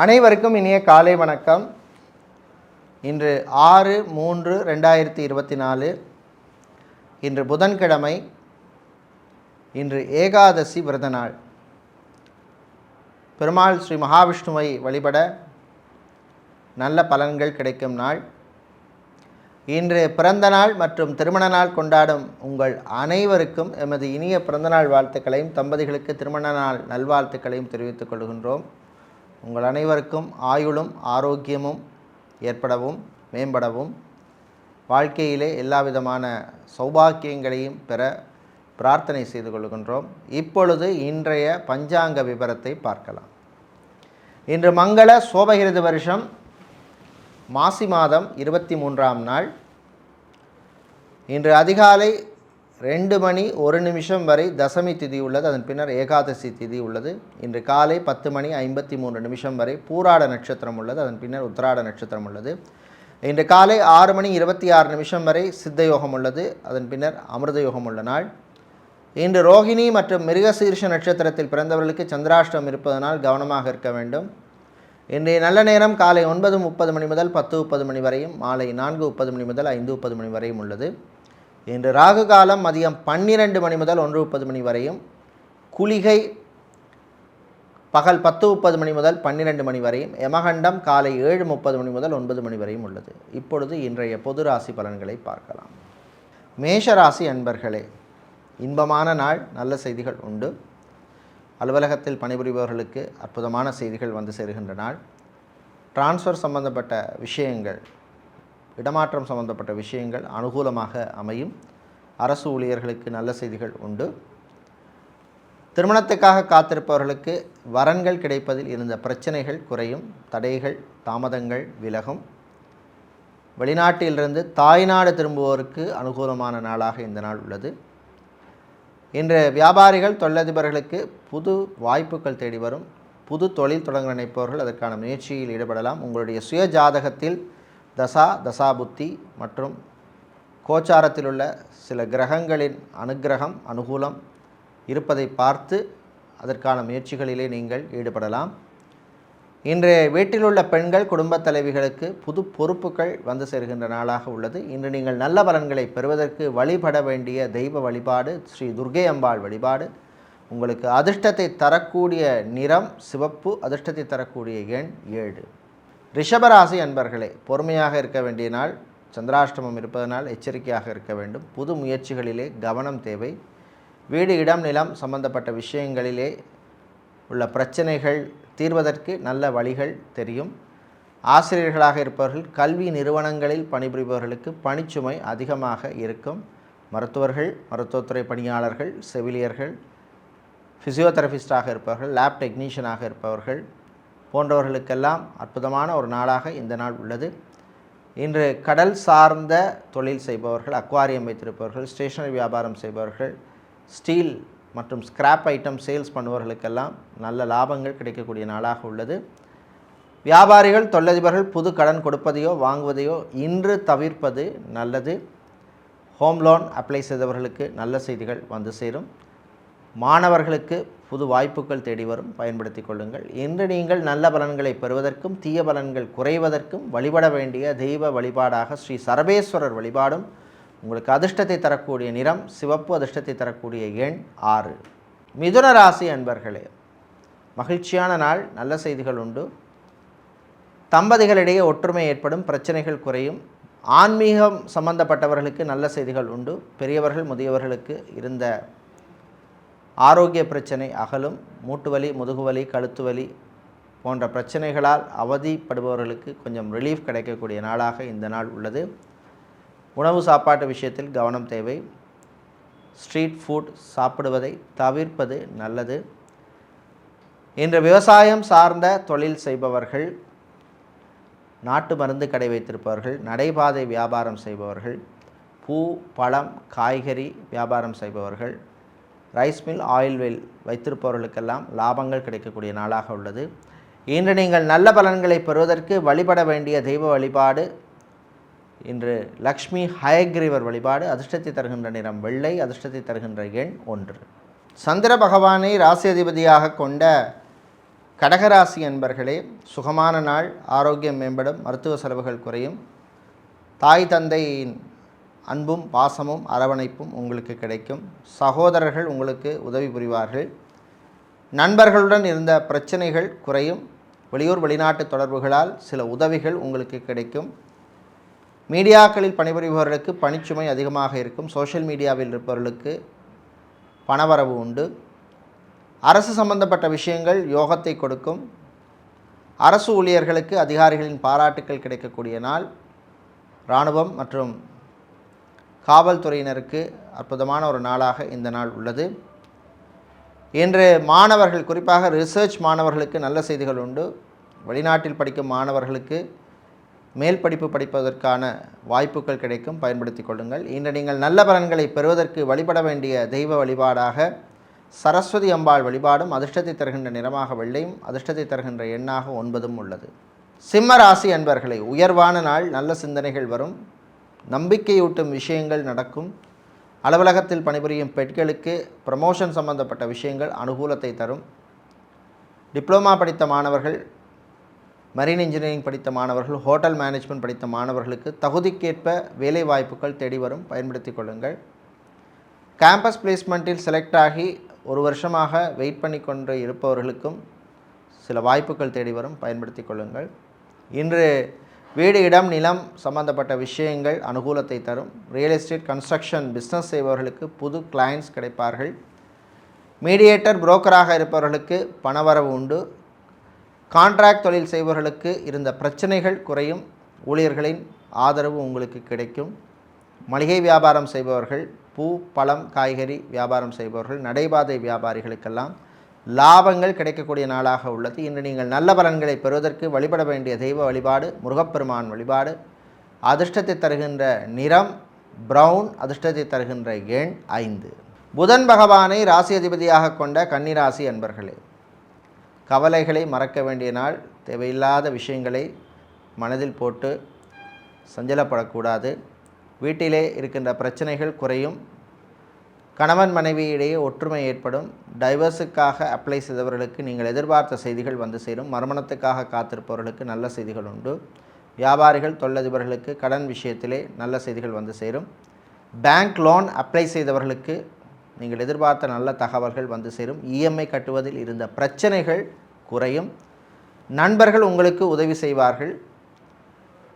அனைவருக்கும் இனிய காலை வணக்கம். இன்று 6/3/2024 இன்று புதன்கிழமை. இன்று ஏகாதசி விரத நாள். பெருமாள் ஸ்ரீ மகாவிஷ்ணுவை வழிபட நல்ல பலன்கள் கிடைக்கும் நாள். இன்று பிறந்த நாள் மற்றும் திருமண நாள் கொண்டாடும் உங்கள் அனைவருக்கும் எமது இனிய பிறந்தநாள் வாழ்த்துக்களையும் தம்பதிகளுக்கு திருமண நாள் நல்வாழ்த்துக்களையும் தெரிவித்துக் கொள்கின்றோம். உங்கள் அனைவருக்கும் ஆயுளும் ஆரோக்கியமும் ஏற்படவும் மேம்படவும் வாழ்க்கையிலே எல்லா விதமான சௌபாக்கியங்களையும் பெற பிரார்த்தனை செய்து கொள்கின்றோம். இப்பொழுது இன்றைய பஞ்சாங்க விவரத்தை பார்க்கலாம். இன்று மங்கள சோபகிருது வருஷம் மாசி மாதம் 23ஆம் நாள். இன்று அதிகாலை 2:01 வரை தசமி திதி உள்ளது. அதன் பின்னர் ஏகாதசி திதி உள்ளது. இன்று காலை 10:53 வரை பூராட நட்சத்திரம் உள்ளது. அதன் பின்னர் உத்திராட நட்சத்திரம் உள்ளது. இன்று காலை 6:26 வரை சித்த யோகம் உள்ளது. அதன் பின்னர் அமிர்த யோகம் உள்ள நாள். இன்று ரோகிணி மற்றும் மிருகசீர்ஷ நட்சத்திரத்தில் பிறந்தவர்களுக்கு சந்திராஷ்டம் இருப்பதனால் கவனமாக இருக்க வேண்டும். இன்றைய நல்ல நேரம் காலை 9:30 முதல் 10:30 வரையும், மாலை 4:30 முதல் 5:30 வரையும் உள்ளது. இன்று ராகு காலம் மதியம் 12 முதல் 1:30 வரையும், குளிகை பகல் 10:30 முதல் 12 வரையும், யமகண்டம் காலை 7:30 முதல் 9 வரையும் உள்ளது. இப்பொழுது இன்றைய பொது ராசி பலன்களை பார்க்கலாம். மேஷராசி அன்பர்களே, இன்பமான நாள். நல்ல செய்திகள் உண்டு. அலுவலகத்தில் பணிபுரிபவர்களுக்கு அற்புதமான செய்திகள் வந்து சேருகின்ற நாள். டிரான்ஸ்ஃபர் சம்பந்தப்பட்ட விஷயங்கள், இடமாற்றம் சம்பந்தப்பட்ட விஷயங்கள் அனுகூலமாக அமையும். அரசு ஊழியர்களுக்கு நல்ல செய்திகள் உண்டு. திருமணத்துக்காக காத்திருப்பவர்களுக்கு வரன்கள் கிடைப்பதில் இருந்த பிரச்சனைகள் குறையும். தடைகள் தாமதங்கள் விலகும். வெளிநாட்டிலிருந்து தாய்நாடு திரும்புவோருக்கு அனுகூலமான நாளாக இந்த நாள் உள்ளது. இன்று வியாபாரிகள் தொழிலதிபர்களுக்கு புது வாய்ப்புகள் தேடி வரும். புது தொழில் தொடங்க நினைப்பவர்கள் அதற்கான முயற்சியில் ஈடுபடலாம். உங்களுடைய சுய ஜாதகத்தில் தசாபுத்தி மற்றும் கோச்சாரத்தில் உள்ள சில கிரகங்களின் அனுக்கிரகம் அனுகூலம் இருப்பதை பார்த்து அதற்கான முயற்சிகளிலே நீங்கள் ஈடுபடலாம். இன்று வீட்டில் உள்ள பெண்கள் குடும்பத் தலைவிகளுக்கு புது பொறுப்புகள் வந்து சேர்கின்ற நாளாக உள்ளது. இன்று நீங்கள் நல்ல பலன்களை பெறுவதற்கு வழிபட வேண்டிய தெய்வ வழிபாடு ஸ்ரீ துர்க்கை அம்பாள் வழிபாடு. உங்களுக்கு அதிர்ஷ்டத்தை தரக்கூடிய நிறம் சிவப்பு. அதிர்ஷ்டத்தை தரக்கூடிய எண் 7. ரிஷபராசி அன்பர்களே, பொறுமையாக இருக்க வேண்டிய நாள். சந்திராஷ்டமம் இருப்பதனால் எச்சரிக்கையாக இருக்க வேண்டும். புது முயற்சிகளிலே கவனம் தேவை. வீடு இடம் நிலம் சம்பந்தப்பட்ட விஷயங்களிலே உள்ள பிரச்சனைகள் தீர்வதற்கு நல்ல வழிகள் தெரியும். ஆசிரியர்களாக இருப்பவர்கள் கல்வி நிறுவனங்களில் பணிபுரிபவர்களுக்கு பணிச்சுமை அதிகமாக இருக்கும். மருத்துவர்கள், மருத்துவத்துறை பணியாளர்கள், செவிலியர்கள், ஃபிசியோதெரபிஸ்டாக இருப்பவர்கள், லேப் டெக்னீஷியனாக இருப்பவர்கள் போன்றவர்களுக்கெல்லாம் அற்புதமான ஒரு நாளாக இந்த நாள் உள்ளது. இன்று கடல் சார்ந்த தொழில் செய்பவர்கள், அக்வாரியம் வைத்திருப்பவர்கள், ஸ்டேஷனரி வியாபாரம் செய்பவர்கள், ஸ்டீல் மற்றும் ஸ்கிராப் ஐட்டம் சேல்ஸ் பண்ணுபவர்களுக்கெல்லாம் நல்ல லாபங்கள் கிடைக்கக்கூடிய நாளாக உள்ளது. வியாபாரிகள் தொழிலதிபர்கள் புது கடன் கொடுப்பதையோ வாங்குவதையோ இன்று தவிர்ப்பது நல்லது. ஹோம் லோன் அப்ளை செய்தவர்களுக்கு நல்ல செய்திகள் வந்து சேரும். மாணவர்களுக்கு புது வாய்ப்புகள் தேடி வரும், பயன்படுத்தி கொள்ளுங்கள். இன்று நீங்கள் நல்ல பலன்களை பெறுவதற்கும் தீய பலன்கள் குறைவதற்கும் வழிபட வேண்டிய தெய்வ வழிபாடாக ஸ்ரீ சரபேஸ்வரர் வழிபாடும். உங்களுக்கு அதிர்ஷ்டத்தை தரக்கூடிய நிறம் சிவப்பு. அதிர்ஷ்டத்தை தரக்கூடிய எண் 6. மிதுன ராசி அன்பர்களே, மகிழ்ச்சியான நாள். நல்ல செய்திகள் உண்டு. தம்பதிகளிடையே ஒற்றுமை ஏற்படும். பிரச்சனைகள் குறையும். ஆன்மீகம் சம்பந்தப்பட்டவர்களுக்கு நல்ல செய்திகள் உண்டு. பெரியவர்கள் முதியவர்களுக்கு இருந்த ஆரோக்கிய பிரச்சனை அகலும். மூட்டு வலி, முதுகுவலி, கழுத்து வலி போன்ற பிரச்சனைகளால் அவதிப்படுபவர்களுக்கு கொஞ்சம் ரிலீஃப் கிடைக்கக்கூடிய நாளாக இந்த நாள் உள்ளது. உணவு சாப்பாட்டு விஷயத்தில் கவனம் தேவை. ஸ்ட்ரீட் ஃபுட் சாப்பிடுவதை தவிர்ப்பது நல்லது. இன்று விவசாயம் சார்ந்த தொழில் செய்பவர்கள், நாட்டு மருந்து கடை வைத்திருப்பவர்கள், நடைபாதை வியாபாரம் செய்பவர்கள், பூ பழம் காய்கறி வியாபாரம் செய்பவர்கள், ரைஸ் மில் ஆயில் வெல் வைத்திருப்பவர்களுக்கெல்லாம் லாபங்கள் கிடைக்கக்கூடிய நாளாக உள்ளது. இன்று நீங்கள் நல்ல பலன்களை பெறுவதற்கு வழிபட வேண்டிய தெய்வ வழிபாடு இன்று லக்ஷ்மி ஹயக்ரீவர் வழிபாடு. அதிர்ஷ்டத்தை தருகின்ற நிறம் வெள்ளை. அதிர்ஷ்டத்தை தருகின்ற எண் 1. சந்திர பகவானை ராசி அதிபதியாக கொண்ட கடகராசி அன்பர்களே, சுகமான நாள், ஆரோக்கியம் மேம்படும், மருத்துவ செலவுகள் குறையும், தாய் தந்தையின் அன்பும் பாசமும் அரவணைப்பும் உங்களுக்கு கிடைக்கும், சகோதரர்கள் உங்களுக்கு உதவி புரிவார்கள், நண்பர்களுடன் இருந்த பிரச்சனைகள் குறையும், வெளியூர் வெளிநாட்டு தொடர்புகளால் சில உதவிகள் உங்களுக்கு கிடைக்கும், மீடியாக்களில் பணிபுரிபவர்களுக்கு பணிச்சுமை அதிகமாக இருக்கும், சோஷியல் மீடியாவில் இருப்பவர்களுக்கு பணவரவு உண்டு, அரசு சம்பந்தப்பட்ட விஷயங்கள் யோகத்தை கொடுக்கும், அரசு ஊழியர்களுக்கு அதிகாரிகளின் பாராட்டுக்கள் கிடைக்கக்கூடிய நாள், இராணுவம் மற்றும் காவல்துறையினருக்கு அற்புதமான ஒரு நாளாக இந்த நாள் உள்ளது. இன்று மாணவர்கள், குறிப்பாக ரிசர்ச் மாணவர்களுக்கு நல்ல செய்திகள் உண்டு. வெளிநாட்டில் படிக்கும் மாணவர்களுக்கு மேல் படிப்பு படிப்பதற்கான வாய்ப்புகள் கிடைக்கும், பயன்படுத்தி கொள்ளுங்கள். இன்று நீங்கள் நல்ல பலன்களை பெறுவதற்கு வழிபட வேண்டிய தெய்வ வழிபாடாக சரஸ்வதி அம்பாள் வழிபாடும், அதிர்ஷ்டத்தை தருகின்ற நிறமாக வெள்ளையும், அதிர்ஷ்டத்தை தருகின்ற எண்ணாக 9 உள்ளது. சிம்ம ராசி அன்பர்களை, உயர்வான நாள், நல்ல சிந்தனைகள் வரும், நம்பிக்கையூட்டும் விஷயங்கள் நடக்கும், அலுவலகத்தில் பணிபுரியும் பெண்களுக்கு ப்ரமோஷன் சம்பந்தப்பட்ட விஷயங்கள் அனுகூலத்தை தரும், டிப்ளமா படித்த மாணவர்கள், மரீன் இன்ஜினியரிங் படித்த மாணவர்கள், ஹோட்டல் மேனேஜ்மெண்ட் படித்த மாணவர்களுக்கு தகுதிக்கேற்ப வேலை வாய்ப்புகள் தேடி வரும், பயன்படுத்தி கொள்ளுங்கள். கேம்பஸ் பிளேஸ்மெண்ட்டில் செலக்ட் ஆகி ஒரு வருஷமாக வெயிட் பண்ணி கொண்டு இருப்பவர்களுக்கும் சில வாய்ப்புகள் தேடி வரும், பயன்படுத்தி கொள்ளுங்கள். இன்று வீடு, இடம், நிலம் சம்பந்தப்பட்ட விஷயங்கள் அனுகூலத்தை தரும், ரியல் எஸ்டேட், கன்ஸ்ட்ரக்ஷன் பிஸ்னஸ் செய்பவர்களுக்கு புது கிளையண்ட்ஸ் கிடைப்பார்கள், மீடியேட்டர் புரோக்கராக இருப்பவர்களுக்கு பணவரவு உண்டு, கான்ட்ராக்ட் தொழில் செய்பவர்களுக்கு இருந்த பிரச்சனைகள் குறையும், ஊழியர்களின் ஆதரவு உங்களுக்கு கிடைக்கும், மளிகை வியாபாரம் செய்பவர்கள், பூ, பழம், காய்கறி வியாபாரம் செய்பவர்கள், நடைபாதை வியாபாரிகளுக்கெல்லாம் லாபங்கள் கிடைக்கக்கூடிய நாளாக உள்ளது. இன்று நீங்கள் நல்ல பலன்களை பெறுவதற்கு வழிபட வேண்டிய தெய்வ வழிபாடு முருகப்பெருமான் வழிபாடு, அதிர்ஷ்டத்தை தருகின்ற நிறம் பிரவுன், அதிர்ஷ்டத்தை தருகின்ற எண் 5. புதன் பகவானை ராசி அதிபதியாக கொண்ட கன்னிராசி அன்பர்களே, கவலைகளை மறக்க வேண்டிய நாள், தேவையில்லாத விஷயங்களை மனதில் போட்டு சஞ்சலப்படக்கூடாது, வீட்டிலே இருக்கின்ற பிரச்சனைகள் குறையும், கணவன் மனைவியிடையே ஒற்றுமை ஏற்படும், டைவர்ஸுக்காக அப்ளை செய்தவர்களுக்கு நீங்கள் எதிர்பார்த்த செய்திகள் வந்து சேரும், மறுமணத்துக்காக காத்திருப்பவர்களுக்கு நல்ல செய்திகள் உண்டு, வியாபாரிகள், தொழிலதிபர்களுக்கு கடன் விஷயத்திலே நல்ல செய்திகள் வந்து சேரும், பேங்க் லோன் அப்ளை செய்தவர்களுக்கு நீங்கள் எதிர்பார்த்த நல்ல தகவல்கள் வந்து சேரும், இஎம்ஐ கட்டுவதில் இருந்த பிரச்சனைகள் குறையும், நண்பர்கள் உங்களுக்கு உதவி செய்வார்கள்,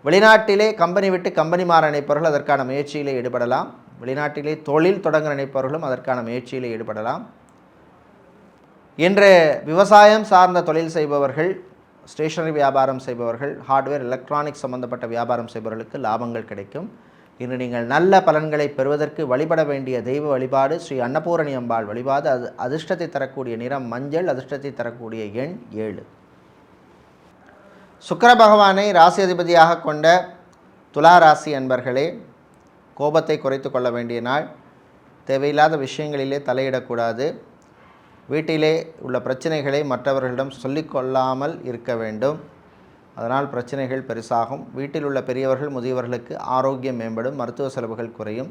வெளிநாட்டிலே கம்பெனி விட்டு கம்பெனி மாற நினைப்பவர்கள் அதற்கான முயற்சியிலே ஈடுபடலாம், வெளிநாட்டிலே தொழில் தொடங்க நினைப்பவர்களும் அதற்கான முயற்சியிலே ஈடுபடலாம். இன்று விவசாயம் சார்ந்த தொழில் செய்பவர்கள், ஸ்டேஷனரி வியாபாரம் செய்பவர்கள், ஹார்ட்வேர், எலக்ட்ரானிக்ஸ் சம்பந்தப்பட்ட வியாபாரம் செய்பவர்களுக்கு லாபங்கள் கிடைக்கும். இன்று நீங்கள் நல்ல பலன்களை பெறுவதற்கு வழிபட வேண்டிய தெய்வ வழிபாடு ஸ்ரீ அன்னபூரணி அம்பாள் வழிபாடு, அதிர்ஷ்டத்தை தரக்கூடிய நிறம் மஞ்சள், அதிர்ஷ்டத்தை தரக்கூடிய எண் 7. சுக்கிர பகவானை ராசி அதிபதியாக கொண்ட துலா ராசி அன்பர்களே, கோபத்தை குறைத்து கொள்ள வேண்டிய நாள், தேவையில்லாத விஷயங்களிலே தலையிடக்கூடாது, வீட்டிலே உள்ள பிரச்சனைகளை மற்றவர்களிடம் சொல்லிக்கொள்ளாமல் இருக்க வேண்டும், அதனால் பிரச்சனைகள் பெருசாகும், வீட்டில் உள்ள பெரியவர்கள் முதியவர்களுக்கு ஆரோக்கியம் மேம்படும், மருத்துவ செலவுகள் குறையும்,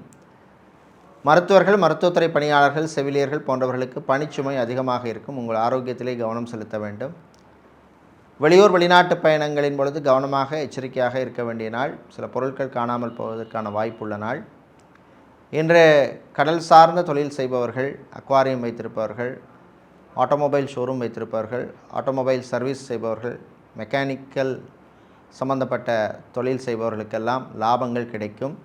மருத்துவர்கள், மருத்துவத்துறை பணியாளர்கள், செவிலியர்கள் போன்றவர்களுக்கு பணிச்சுமை அதிகமாக இருக்கும், உங்கள் ஆரோக்கியத்திலே கவனம் செலுத்த வேண்டும், வெளியூர் வெளிநாட்டு பயணங்களின் பொழுது கவனமாக எச்சரிக்கையாக இருக்க வேண்டிய நாள், சில பொருட்கள் காணாமல் போவதற்கான வாய்ப்புள்ள நாள். இன்று கடல் சார்ந்த தொழில் செய்பவர்கள், அக்வாரியம் வைத்திருப்பவர்கள், ஆட்டோமொபைல் ஷோரூம் வைத்திருப்பவர்கள், ஆட்டோமொபைல் சர்வீஸ் செய்பவர்கள், மெக்கானிக்கல் சம்பந்தப்பட்ட தொழில் செய்பவர்களுக்கெல்லாம் லாபங்கள் கிடைக்கும்,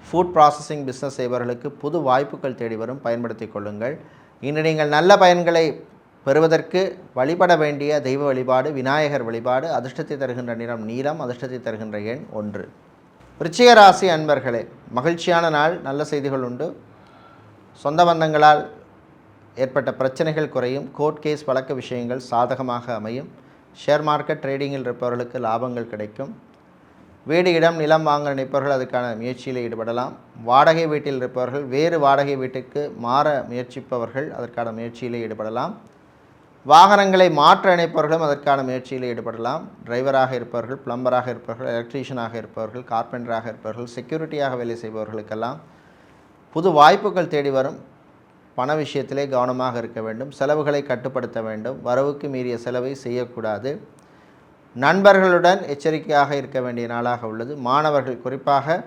ஃபுட் ப்ராசஸிங் பிஸ்னஸ் செய்பவர்களுக்கு புது வாய்ப்புகள் தேடி வரும், பயன்படுத்தி கொள்ளுங்கள். இன்று நீங்கள் நல்ல பயன்களை பெறுவதற்கு வழிபட வேண்டிய தெய்வ வழிபாடு விநாயகர் வழிபாடு, அதிர்ஷ்டத்தை தருகின்ற நிறம் நீலம், அதிர்ஷ்டத்தை தருகின்ற எண் 1. விருச்சிக ராசி அன்பர்களே, மகிழ்ச்சியான நாள், நல்ல செய்திகள் உண்டு, சொந்த பந்தங்களால் ஏற்பட்ட பிரச்சனைகள் குறையும், கோர்ட் கேஸ் வழக்கு விஷயங்கள் சாதகமாக அமையும், ஷேர் மார்க்கெட் ட்ரேடிங்கில் இருப்பவர்களுக்கு லாபங்கள் கிடைக்கும், வீடு, இடம், நிலம் வாங்க நினைப்பவர்கள் அதற்கான முயற்சியில் ஈடுபடலாம், வாடகை வீட்டில் இருப்பவர்கள் வேறு வாடகை வீட்டுக்கு மாற முயற்சிப்பவர்கள் அதற்கான முயற்சியில் ஈடுபடலாம், வாகனங்களை மாற்ற நினைப்பவர்களும் அதற்கான முயற்சியில் ஈடுபடலாம், டிரைவராக இருப்பவர்கள், பிளம்பராக இருப்பவர்கள், எலக்ட்ரீஷியனாக இருப்பவர்கள், கார்பெண்டராக இருப்பவர்கள், செக்யூரிட்டியாக வேலை செய்பவர்களுக்கெல்லாம் புது வாய்ப்புகள் தேடி வரும், பண விஷயத்திலே கவனமாக இருக்க வேண்டும். செலவுகளை கட்டுப்படுத்த வேண்டும். வரவுக்கு மீறிய செலவை செய்யக்கூடாது. நண்பர்களுடன் எச்சரிக்கையாக இருக்க வேண்டிய நாளாக உள்ளது. மாணவர்கள், குறிப்பாக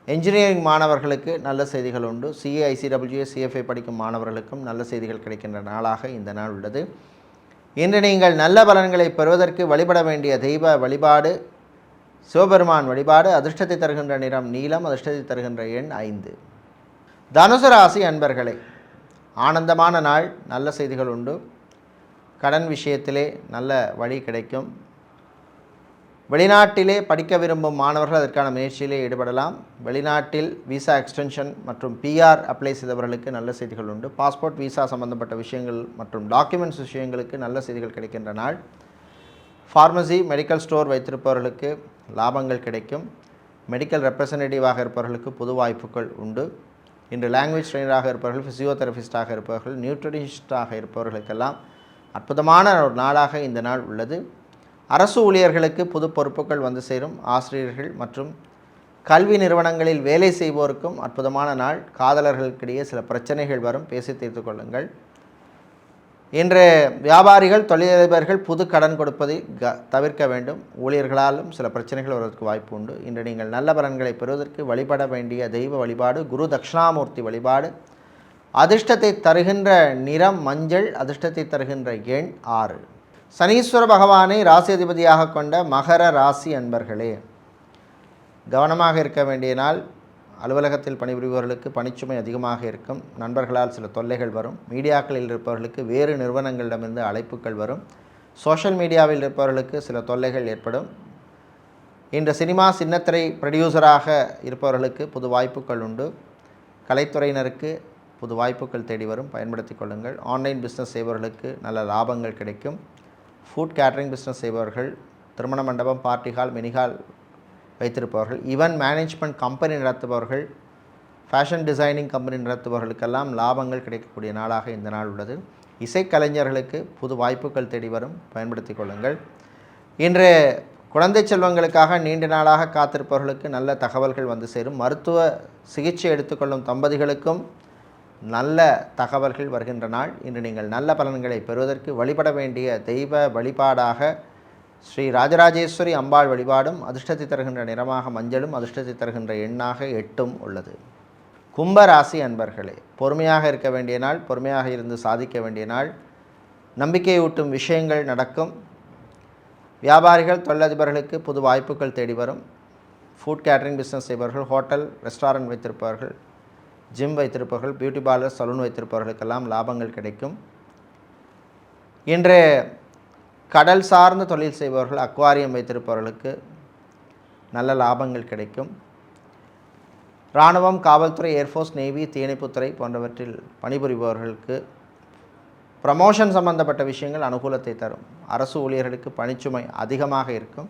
என்ஜினியரிங் மாணவர்களுக்கு நல்ல செய்திகள் உண்டு. சிஏ, ஐசிடபிள்யூஏ, சிஎஃப்ஐ படிக்கும் மாணவர்களுக்கும் நல்ல செய்திகள் கிடைக்கின்ற நாளாக இந்த நாள் உள்ளது. இன்று நீங்கள் நல்ல பலன்களை பெறுவதற்கு வழிபட வேண்டிய தெய்வ வழிபாடு சிவபெருமான் வழிபாடு. அதிர்ஷ்டத்தை தருகின்ற நிறம் நீலம். அதிர்ஷ்டத்தை தருகின்ற எண் 5. தனுசு ராசி அன்பர்களே, ஆனந்தமான நாள். நல்ல செய்திகள் உண்டு. கடன் விஷயத்திலே நல்ல வழி கிடைக்கும். வெளிநாட்டிலே படிக்க விரும்பும் மாணவர்கள் அதற்கான முயற்சியிலே ஈடுபடலாம். வெளிநாட்டில் விசா எக்ஸ்டென்ஷன் மற்றும் பிஆர் அப்ளை செய்தவர்களுக்கு நல்ல செய்திகள் உண்டு. பாஸ்போர்ட், விசா சம்பந்தப்பட்ட விஷயங்கள் மற்றும் டாக்குமெண்ட்ஸ் விஷயங்களுக்கு நல்ல செய்திகள் கிடைக்கின்ற நாள். ஃபார்மசி, மெடிக்கல் ஸ்டோர் வைத்திருப்பவர்களுக்கு லாபங்கள் கிடைக்கும். மெடிக்கல் ரெப்ரசன்டேட்டிவாக இருப்பவர்களுக்கு புது வாய்ப்புகள் உண்டு. இன்று லாங்குவேஜ் ட்ரெயினராக இருப்பவர்கள், ஃபிசியோதெரபிஸ்டாக இருப்பவர்கள், நியூட்ரிஷனிஸ்டாக இருப்பவர்களுக்கெல்லாம் அற்புதமான ஒரு நாளாக இந்த நாள் உள்ளது. அரசு ஊழியர்களுக்கு புது பொறுப்புகள் வந்து சேரும். ஆசிரியர்கள் மற்றும் கல்வி நிறுவனங்களில் வேலை செய்வோருக்கும் அற்புதமான நாள். காதலர்களுக்கிடையே சில பிரச்சனைகள் வரும், பேசி தீர்த்து கொள்ளுங்கள். இன்று வியாபாரிகள், தொழிலதிபர்கள் புது கடன் கொடுப்பதை தவிர்க்க வேண்டும். ஊழியர்களாலும் சில பிரச்சனைகள் வருவதற்கு வாய்ப்பு உண்டு. இன்று நீங்கள் நல்ல பலன்களை பெறுவதற்கு வழிபட வேண்டிய தெய்வ வழிபாடு குரு தட்சிணாமூர்த்தி வழிபாடு. அதிர்ஷ்டத்தை தருகின்ற நிறம் மஞ்சள். அதிர்ஷ்டத்தை தருகின்ற எண் 6. சனீஸ்வர பகவானை ராசி அதிபதியாக கொண்ட மகர ராசி அன்பர்களே, கவனமாக இருக்க வேண்டிய நாள். அலுவலகத்தில் பணிபுரிபவர்களுக்கு பணிச்சுமை அதிகமாக இருக்கும். நண்பர்களால் சில தொல்லைகள் வரும். மீடியாக்களில் இருப்பவர்களுக்கு வேறு நிறுவனங்களிடமிருந்து அழைப்புகள் வரும். சோஷியல் மீடியாவில் இருப்பவர்களுக்கு சில தொல்லைகள் ஏற்படும். இன்று சினிமா, சின்னத்திரை ப்ரொடியூசராக இருப்பவர்களுக்கு புது வாய்ப்புகள் உண்டு. கலைத்துறையினருக்கு புது வாய்ப்புகள் தேடி வரும், பயன்படுத்தி கொள்ளுங்கள். ஆன்லைன் பிஸ்னஸ் செய்பவர்களுக்கு நல்ல லாபங்கள் கிடைக்கும். ஃபுட் கேட்ரிங் பிஸ்னஸ் செய்பவர்கள், திருமண மண்டபம், பார்ட்டி ஹால், மினிஹால் வைத்திருப்பவர்கள், ஈவென்ட் மேனேஜ்மெண்ட் கம்பெனி நடத்துபவர்கள், ஃபேஷன் டிசைனிங் கம்பெனி நடத்துபவர்களுக்கெல்லாம் லாபங்கள் கிடைக்கக்கூடிய நாளாக இந்த நாள் உள்ளது. இசைக்கலைஞர்களுக்கு புது வாய்ப்புகள் தேடி வரும், பயன்படுத்தி கொள்ளுங்கள். இன்று குழந்தை செல்வங்களுக்காக நீண்ட நாளாக காத்திருப்பவர்களுக்கு நல்ல தகவல்கள் வந்து சேரும். மருத்துவ சிகிச்சை எடுத்துக்கொள்ளும் தம்பதிகளுக்கும் நல்ல தகவல்கள் வருகின்ற நாள். இன்று நீங்கள் நல்ல பலன்களை பெறுவதற்கு வழிபட வேண்டிய தெய்வ வழிபாடாக ஸ்ரீ ராஜராஜேஸ்வரி அம்பாள் வழிபாடும். அதிர்ஷ்டத்தை தருகின்ற நிறமாக மஞ்சளும். அதிர்ஷ்டத்தை தருகின்ற எண்ணாக 8 உள்ளது. கும்பராசி அன்பர்களே, பொறுமையாக இருக்க வேண்டிய நாள். பொறுமையாக இருந்து சாதிக்க வேண்டிய நாள். நம்பிக்கையூட்டும் விஷயங்கள் நடக்கும். வியாபாரிகள், தொழிலதிபர்களுக்கு புது வாய்ப்புகள் தேடி வரும். ஃபுட் கேட்ரிங் பிஸ்னஸ் செய்பவர்கள், ஹோட்டல், ரெஸ்டாரண்ட் வைத்திருப்பவர்கள், ஜிம் வைத்திருப்பவர்கள், பியூட்டி பார்லர், சலூன் வைத்திருப்பவர்களுக்கெல்லாம் லாபங்கள் கிடைக்கும். இன்று கடல் சார்ந்த தொழில் செய்பவர்கள், அக்வாரியம் வைத்திருப்பவர்களுக்கு நல்ல லாபங்கள் கிடைக்கும். இராணுவம், காவல்துறை, ஏர்ஃபோர்ஸ், நேவி, தீயணைப்புத்துறை போன்றவற்றில் பணிபுரிபவர்களுக்கு ப்ரமோஷன் சம்பந்தப்பட்ட விஷயங்கள் அனுகூலத்தை தரும். அரசு ஊழியர்களுக்கு பணிச்சுமை அதிகமாக இருக்கும்.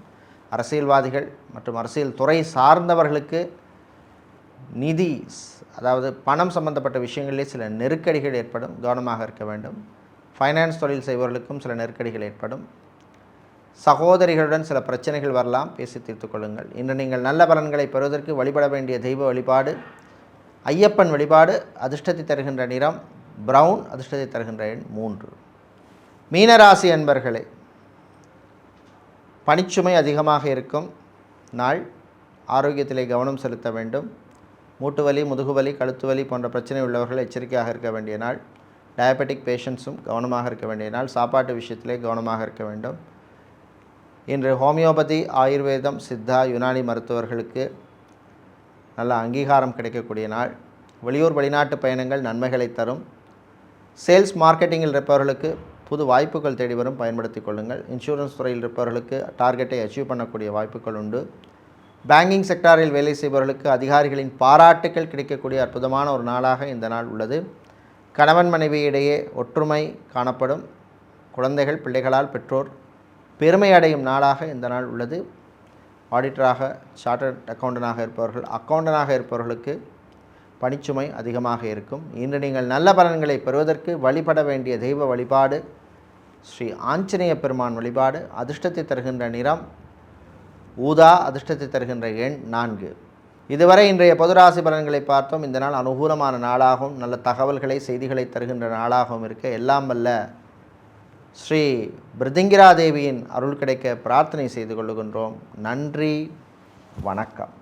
அரசியல்வாதிகள் மற்றும் அரசியல் துறை சார்ந்தவர்களுக்கு நிதி, அதாவது பணம் சம்பந்தப்பட்ட விஷயங்களிலே சில நெருக்கடிகள் ஏற்படும், கவனமாக இருக்க வேண்டும். ஃபைனான்ஸ் தொழில் செய்பவர்களுக்கும் சில நெருக்கடிகள் ஏற்படும். சகோதரிகளுடன் சில பிரச்சனைகள் வரலாம், பேசி தீர்த்து கொள்ளுங்கள். இன்று நீங்கள் நல்ல பலன்களை பெறுவதற்கு வழிபட வேண்டிய தெய்வ வழிபாடு ஐயப்பன் வழிபாடு. அதிர்ஷ்டத்தை தருகின்ற நிறம் பிரவுன். அதிர்ஷ்டத்தை தருகின்ற எண் 3. மீனராசி அன்பர்களே, பணிச்சுமை அதிகமாக இருக்கும் நாள். ஆரோக்கியத்திலே கவனம் செலுத்த வேண்டும். மூட்டுவலி, முதுகுவலி, கழுத்துவலி போன்ற பிரச்சனை உள்ளவர்கள் எச்சரிக்கையாக இருக்க வேண்டிய நாள். டயபெட்டிக் பேஷண்ட்ஸும் கவனமாக இருக்க வேண்டிய நாள். சாப்பாட்டு விஷயத்திலே கவனமாக இருக்க வேண்டும். இன்று ஹோமியோபதி, ஆயுர்வேதம், சித்தா, யுனானி மருத்துவர்களுக்கு நல்ல அங்கீகாரம் கிடைக்கக்கூடிய நாள். வெளியூர், வெளிநாட்டு பயணங்கள் நன்மைகளை தரும். சேல்ஸ், மார்க்கெட்டிங்கில் இருப்பவர்களுக்கு புது வாய்ப்புகள் தேடி வரும், பயன்படுத்தி கொள்ளுங்கள். இன்சூரன்ஸ் துறையில் இருப்பவர்களுக்கு டார்கெட்டை அச்சீவ் பண்ணக்கூடிய வாய்ப்புகள் உண்டு. பேங்கிங் செக்டாரில் வேலை செய்பவர்களுக்கு அதிகாரிகளின் பாராட்டுக்கள் கிடைக்கக்கூடிய அற்புதமான ஒரு நாளாக இந்த நாள் உள்ளது. கணவன் மனைவி இடையே ஒற்றுமை காணப்படும். குழந்தைகள், பிள்ளைகளால் பெற்றோர் பெருமை அடையும் நாளாக இந்த நாள் உள்ளது. ஆடிட்டராக, சார்ட்டர்ட் அக்கௌண்டனாக இருப்பவர்கள், அக்கௌண்டனாக இருப்பவர்களுக்கு பணிச்சுமை அதிகமாக இருக்கும். இன்று நீங்கள் நல்ல பலன்களை பெறுவதற்கு வழிபட வேண்டிய தெய்வ வழிபாடு ஸ்ரீ ஆஞ்சநேய பெருமான் வழிபாடு. அதிர்ஷ்டத்தை தருகின்ற நிறம் ஊதா. அதிர்ஷ்டத்தை தருகின்ற எண் 4. இதுவரை இன்றைய பொதுராசி பலன்களை பார்த்தோம். இந்த நாள் அனுகூலமான நாளாகவும் நல்ல தகவல்களை செய்திகளை தருகின்ற நாளாகவும் இருக்க எல்லாம் வல்ல ஸ்ரீ பிருதிங்கிரா தேவியின் அருள் கிடைக்க பிரார்த்தனை செய்து கொள்ளுகின்றோம். நன்றி, வணக்கம்.